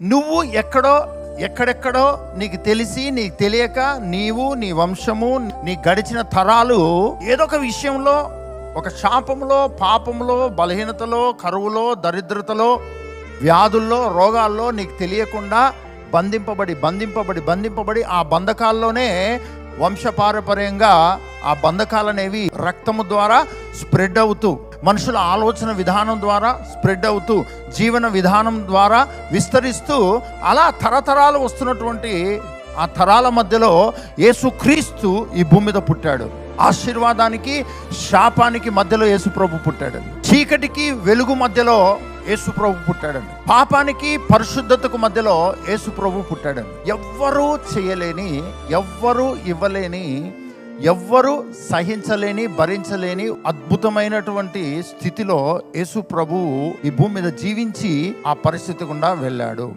నువ్వు ఎక్కడెక్కడో నీకు నీకు తెలియక నీవు నీ వంశము నీ గడిచిన తరాలు ఏదో ఒక విషయంలో ఒక శాపంలో, పాపంలో, బలహీనతలో, కరువులో, దరిద్రతలో, వ్యాధుల్లో, రోగాల్లో నీకు తెలియకుండా బంధింపబడి ఆ బంధకాల్లోనే వంశపారపర్యంగా ఆ బంధకాలనేవి రక్తము ద్వారా స్ప్రెడ్ అవుతూ, మనుషుల ఆలోచన విధానం ద్వారా స్ప్రెడ్ అవుతూ, జీవన విధానం ద్వారా విస్తరిస్తూ, అలా తరతరాలు వస్తున్నటువంటి ఆ తరాల మధ్యలో యేసుక్రీస్తు ఈ భూమి మీద పుట్టాడు. ఆశీర్వాదానికి శాపానికి మధ్యలో యేసు ప్రభు పుట్టాడు. చీకటికి వెలుగు మధ్యలో యేసు ప్రభు పుట్టాడండి. పాపానికి పరిశుద్ధతకు మధ్యలో యేసు ప్రభు పుట్టాడండి. ఎవ్వరూ చేయలేని, ఎవ్వరూ ఇవ్వలేని, ఎవ్వరూ సహించలేని, భరించలేని అద్భుతమైనటువంటి స్థితిలో యేసు ప్రభువు ఈ భూమి మీద జీవించి ఆ పరిస్థితి గుండా వెళ్ళాడు.